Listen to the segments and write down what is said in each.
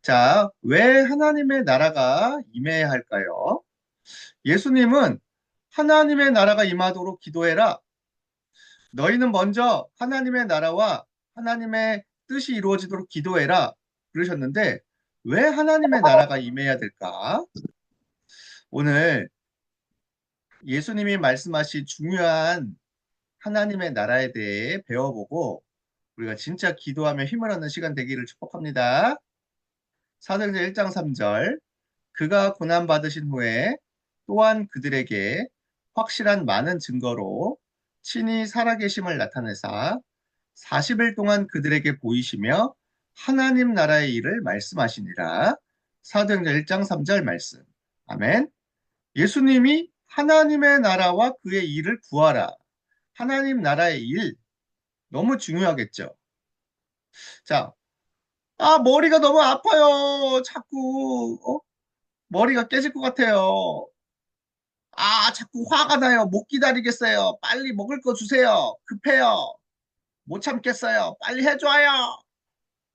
자, 왜 하나님의 나라가 임해야 할까요? 예수님은 하나님의 나라가 임하도록 기도해라. 너희는 먼저 하나님의 나라와 하나님의 뜻이 이루어지도록 기도해라. 그러셨는데, 왜 하나님의 나라가 임해야 될까? 오늘 예수님이 말씀하신 중요한 하나님의 나라에 대해 배워보고, 우리가 진짜 기도하며 힘을 얻는 시간 되기를 축복합니다. 사도행전 1장 3절. 그가 고난받으신 후에 또한 그들에게 확실한 많은 증거로 친히 살아계심을 나타내사 40일 동안 그들에게 보이시며 하나님 나라의 일을 말씀하시니라. 사도행전 1장 3절 말씀. 아멘. 예수님이 하나님의 나라와 그의 일을 구하라. 하나님 나라의 일 너무 중요하겠죠. 자, 머리가 너무 아파요. 자꾸 머리가 깨질 것 같아요. 자꾸 화가 나요. 못 기다리겠어요. 빨리 먹을 거 주세요. 급해요. 못 참겠어요. 빨리 해줘요.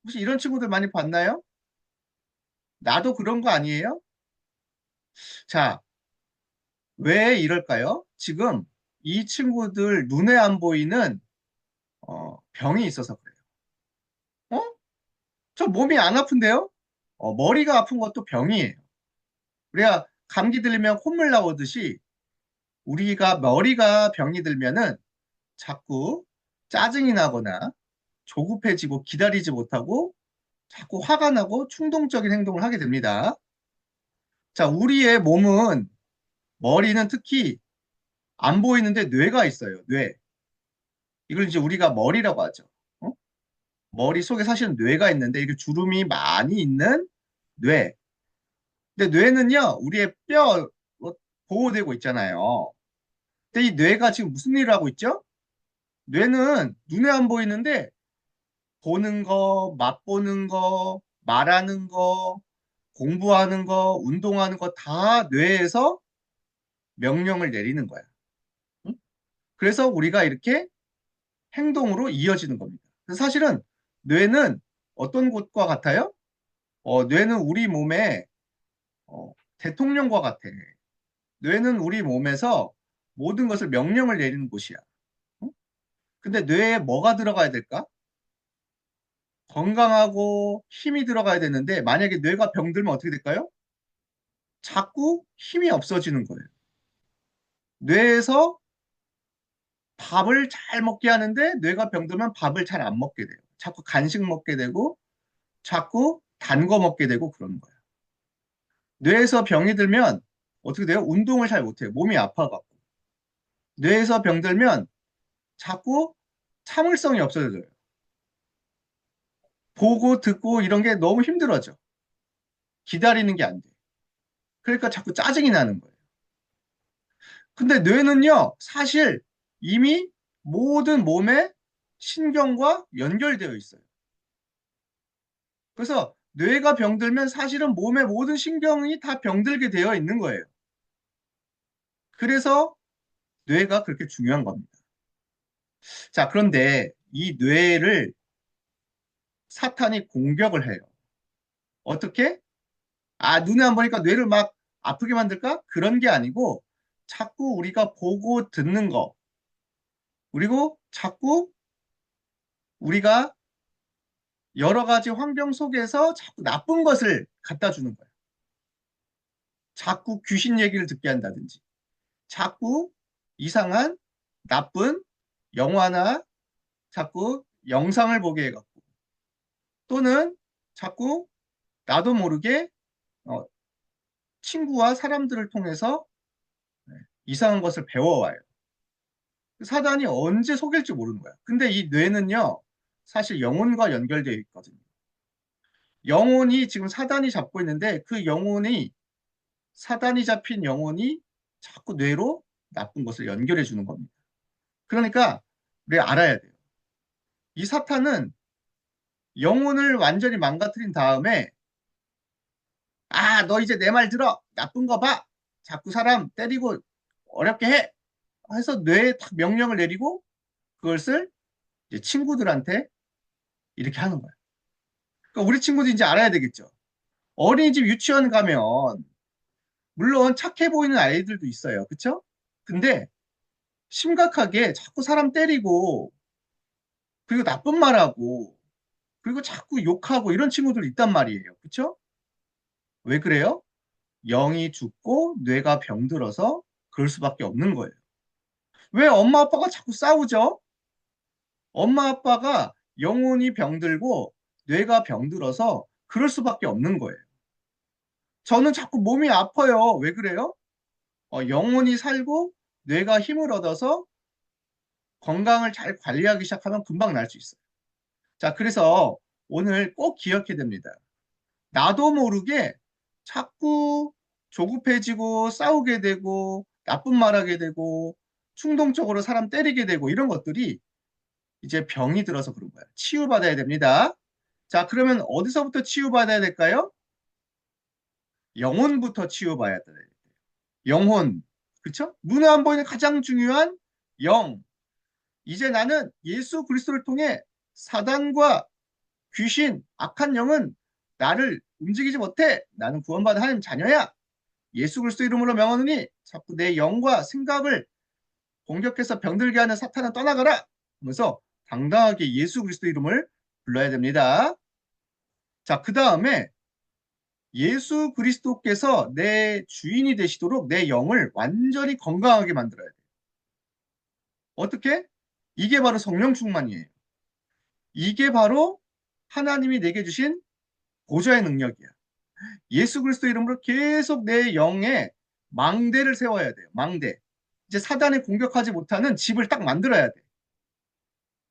혹시 이런 친구들 많이 봤나요? 나도 그런 거 아니에요? 자, 왜 이럴까요? 지금 이 친구들 눈에 안 보이는 병이 있어서 그래요. 어? 저 몸이 안 아픈데요? 머리가 아픈 것도 병이에요. 우리가 감기 들리면 콧물 나오듯이 우리가 머리가 병이 들면은 자꾸 짜증이 나거나 조급해지고 기다리지 못하고 자꾸 화가 나고 충동적인 행동을 하게 됩니다. 자, 우리의 몸은 머리는 특히 안 보이는데 뇌가 있어요. 뇌. 이걸 이제 우리가 머리라고 하죠. 어? 머리 속에 사실은 뇌가 있는데 이렇게 주름이 많이 있는 뇌. 근데 뇌는요, 우리의 뼈 보호되고 있잖아요. 근데 이 뇌가 지금 무슨 일을 하고 있죠? 뇌는 눈에 안 보이는데 보는 거, 맛보는 거, 말하는 거, 공부하는 거, 운동하는 거 다 뇌에서 명령을 내리는 거야. 응? 그래서 우리가 이렇게 행동으로 이어지는 겁니다. 그래서 사실은 뇌는 어떤 곳과 같아요? 뇌는 우리 몸의 대통령과 같아. 뇌는 우리 몸에서 모든 것을 명령을 내리는 곳이야. 응? 근데 뇌에 뭐가 들어가야 될까? 건강하고 힘이 들어가야 되는데 만약에 뇌가 병들면 어떻게 될까요? 자꾸 힘이 없어지는 거예요. 뇌에서 밥을 잘 먹게 하는데 뇌가 병들면 밥을 잘 안 먹게 돼요. 자꾸 간식 먹게 되고 자꾸 단 거 먹게 되고 그러는 거예요. 뇌에서 병이 들면 어떻게 돼요? 운동을 잘 못해요. 몸이 아파갖고. 뇌에서 병들면 자꾸 참을성이 없어져요. 보고 듣고 이런 게 너무 힘들어져. 기다리는 게 안 돼. 그러니까 자꾸 짜증이 나는 거예요. 근데 뇌는요, 사실 이미 모든 몸의 신경과 연결되어 있어요. 그래서 뇌가 병들면 사실은 몸의 모든 신경이 다 병들게 되어 있는 거예요. 그래서 뇌가 그렇게 중요한 겁니다. 자, 그런데 이 뇌를 사탄이 공격을 해요. 어떻게? 눈에 안 보니까 뇌를 막 아프게 만들까? 그런 게 아니고 자꾸 우리가 보고 듣는 거, 그리고 자꾸 우리가 여러 가지 환경 속에서 자꾸 나쁜 것을 갖다 주는 거예요. 자꾸 귀신 얘기를 듣게 한다든지, 자꾸 이상한 나쁜 영화나 자꾸 영상을 보게 해갖고, 또는 자꾸 나도 모르게 어, 친구와 사람들을 통해서 이상한 것을 배워와요. 사단이 언제 속일지 모르는 거야. 근데 이 뇌는요, 사실 영혼과 연결되어 있거든요. 영혼이 지금 사단이 잡고 있는데 그 영혼이 사단이 잡힌 영혼이 자꾸 뇌로 나쁜 것을 연결해 주는 겁니다. 그러니까 우리 알아야 돼요. 이 사탄은 영혼을 완전히 망가뜨린 다음에 너 이제 내 말 들어. 나쁜 거 봐. 자꾸 사람 때리고 어렵게 해. 해서 뇌에 딱 명령을 내리고 그것을 이제 친구들한테 이렇게 하는 거예요. 그러니까 우리 친구도 이제 알아야 되겠죠. 어린이집 유치원 가면 물론 착해 보이는 아이들도 있어요. 그쵸? 근데 심각하게 자꾸 사람 때리고 그리고 나쁜 말하고 그리고 자꾸 욕하고 이런 친구들 있단 말이에요. 그쵸? 왜 그래요? 영이 죽고 뇌가 병들어서 그럴 수밖에 없는 거예요. 왜 엄마 아빠가 자꾸 싸우죠? 엄마 아빠가 영혼이 병들고 뇌가 병들어서 그럴 수밖에 없는 거예요. 저는 자꾸 몸이 아파요. 왜 그래요? 영혼이 살고 뇌가 힘을 얻어서 건강을 잘 관리하기 시작하면 금방 날 수 있어요. 자, 그래서 오늘 꼭 기억해야 됩니다. 나도 모르게 자꾸 조급해지고 싸우게 되고 나쁜 말하게 되고 충동적으로 사람 때리게 되고 이런 것들이 이제 병이 들어서 그런 거예요. 치유받아야 됩니다. 자, 그러면 어디서부터 치유받아야 될까요? 영혼부터 치유받아야 돼요. 영혼. 그렇죠? 눈에 안 보이는 가장 중요한 영. 이제 나는 예수 그리스도를 통해 사단과 귀신, 악한 영은 나를 움직이지 못해. 나는 구원받은 하나님 자녀야. 예수 그리스도 이름으로 명하노니 자꾸 내 영과 생각을 공격해서 병들게 하는 사탄은 떠나가라. 하면서 당당하게 예수 그리스도 이름을 불러야 됩니다. 자, 그 다음에 예수 그리스도께서 내 주인이 되시도록 내 영을 완전히 건강하게 만들어야 돼요. 어떻게? 이게 바로 성령 충만이에요. 이게 바로 하나님이 내게 주신 보좌의 능력이야. 예수 그리스도 이름으로 계속 내 영에 망대를 세워야 돼요. 망대. 이제 사단이 공격하지 못하는 집을 딱 만들어야 돼.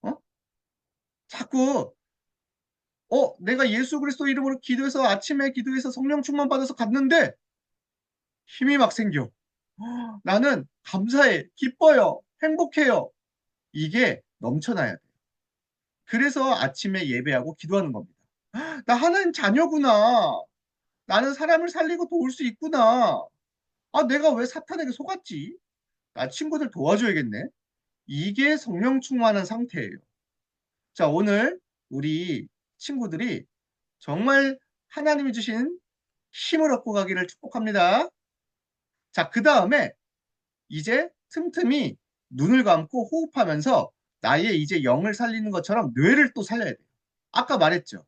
어? 자꾸 내가 예수 그리스도 이름으로 기도해서 아침에 기도해서 성령 충만 받아서 갔는데 힘이 막 생겨. 나는 감사해, 기뻐요, 행복해요. 이게 넘쳐나야 돼. 그래서 아침에 예배하고 기도하는 겁니다. 나 하나님 자녀구나. 나는 사람을 살리고 도울 수 있구나. 아, 내가 왜 사탄에게 속았지? 나 친구들 도와줘야겠네. 이게 성령 충만한 상태예요. 자, 오늘 우리 친구들이 정말 하나님이 주신 힘을 얻고 가기를 축복합니다. 자, 그 다음에 이제 틈틈이 눈을 감고 호흡하면서 나의 이제 영을 살리는 것처럼 뇌를 또 살려야 돼요. 아까 말했죠.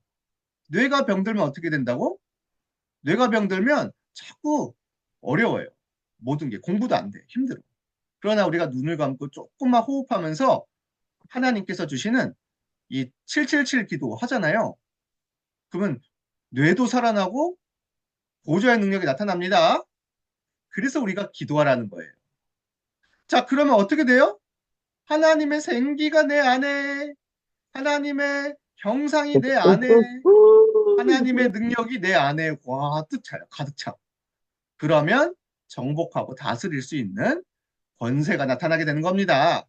뇌가 병들면 어떻게 된다고? 뇌가 병들면 자꾸 어려워요. 모든 게 공부도 안 돼. 힘들어. 그러나 우리가 눈을 감고 조금만 호흡하면서 하나님께서 주시는 이 777 기도 하잖아요. 그러면 뇌도 살아나고 보좌의 능력이 나타납니다. 그래서 우리가 기도하라는 거예요. 자, 그러면 어떻게 돼요? 하나님의 생기가 내 안에, 하나님의 형상이 내 안에, 하나님의 능력이 내 안에 가득 차요. 가득 차. 그러면 정복하고 다스릴 수 있는 권세가 나타나게 되는 겁니다.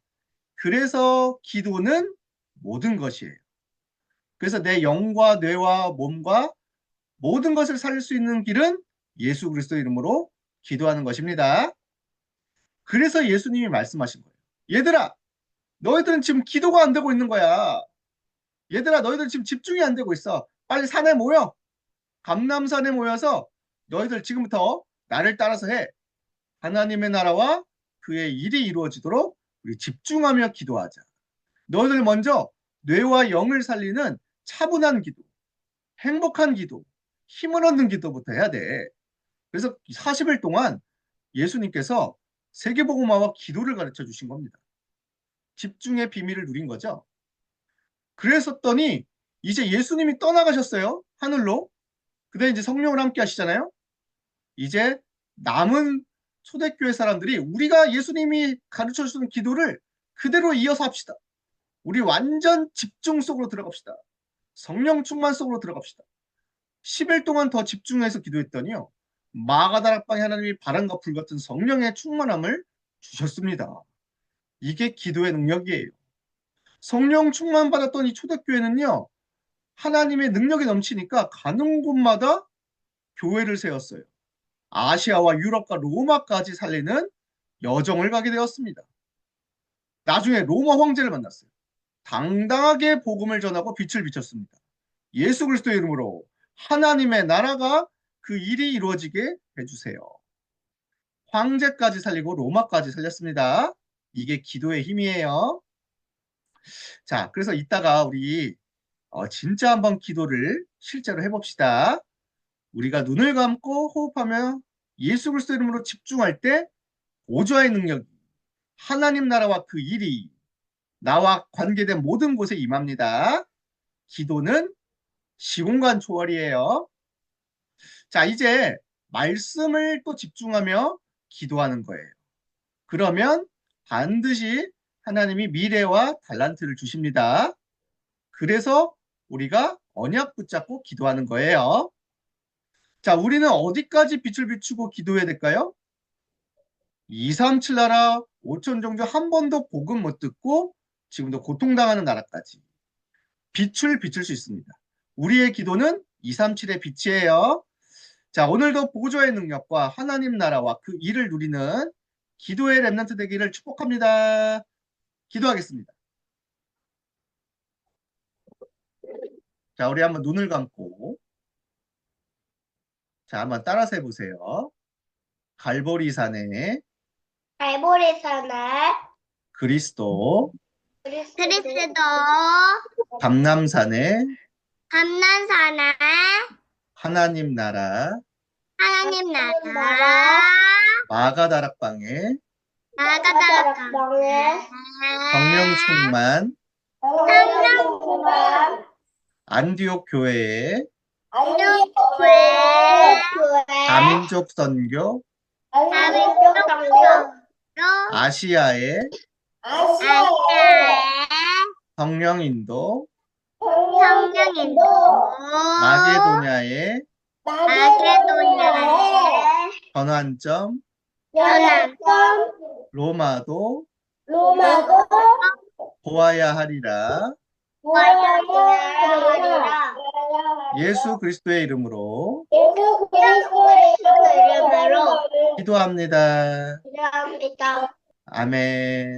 그래서 기도는 모든 것이에요. 그래서 내 영과 뇌와 몸과 모든 것을 살릴 수 있는 길은 예수 그리스도 이름으로 기도하는 것입니다. 그래서 예수님이 말씀하신 거예요. 얘들아, 너희들은 지금 기도가 안 되고 있는 거야. 얘들아, 너희들 지금 집중이 안 되고 있어. 빨리 산에 모여. 감람산에 모여서 너희들 지금부터 나를 따라서 해. 하나님의 나라와 그의 일이 이루어지도록 우리 집중하며 기도하자. 너희들 먼저 뇌와 영을 살리는 차분한 기도, 행복한 기도, 힘을 얻는 기도부터 해야 돼. 그래서 40일 동안 예수님께서 세계복음화와 기도를 가르쳐 주신 겁니다. 집중의 비밀을 누린 거죠. 그랬었더니 이제 예수님이 떠나가셨어요. 하늘로. 그다음에 이제 성령을 함께 하시잖아요. 이제 남은 초대교회 사람들이 우리가 예수님이 가르쳐 주는 기도를 그대로 이어서 합시다. 우리 완전 집중 속으로 들어갑시다. 성령 충만 속으로 들어갑시다. 10일 동안 더 집중해서 기도했더니요. 마가다락방에 하나님이 바람과 불 같은 성령의 충만함을 주셨습니다. 이게 기도의 능력이에요. 성령 충만 받았던 이 초대교회는요. 하나님의 능력이 넘치니까 가는 곳마다 교회를 세웠어요. 아시아와 유럽과 로마까지 살리는 여정을 가게 되었습니다. 나중에 로마 황제를 만났어요. 당당하게 복음을 전하고 빛을 비췄습니다. 예수 그리스도의 이름으로 하나님의 나라가 그 일이 이루어지게 해주세요. 황제까지 살리고 로마까지 살렸습니다. 이게 기도의 힘이에요. 자, 그래서 이따가 우리 진짜 한번 기도를 실제로 해봅시다. 우리가 눈을 감고 호흡하며 예수 그리스도 이름으로 집중할 때 보좌의 능력이 하나님 나라와 그 일이 나와 관계된 모든 곳에 임합니다. 기도는 시공간 초월이에요. 자, 이제 말씀을 또 집중하며 기도하는 거예요. 그러면 반드시 하나님이 미래와 달란트를 주십니다. 그래서 우리가 언약 붙잡고 기도하는 거예요. 자, 우리는 어디까지 빛을 비추고 기도해야 될까요? 237 나라 5천 종족 한 번도 복음 못 듣고 지금도 고통당하는 나라까지 빛을 비출 수 있습니다. 우리의 기도는 237의 빛이에요. 자, 오늘도 보좌의 능력과 하나님 나라와 그 일을 누리는 기도의 렘넌트 되기를 축복합니다. 기도하겠습니다. 자, 우리 한번 눈을 감고 자, 한번 따라서 해보세요. 갈보리산에 갈보리산에 그리스도, 그리스도, 감남산에 감난산에 하나님 나라, 하나님 나라, 마가다락방에 마가다락방에 성령 충만 성령구만 안디옥 교회에 교회 다민족 선교 다민족 선교 아시아에 아시아의 성령 인도 성령인도 마게도냐의 마게도냐의 전환점 연합성 로마도 로마도 보아야 하리라. 하리라. 예수 그리스도의 이름으로 예수 그리스도의 이름으로 기도합니다. 기도합니다. 아멘.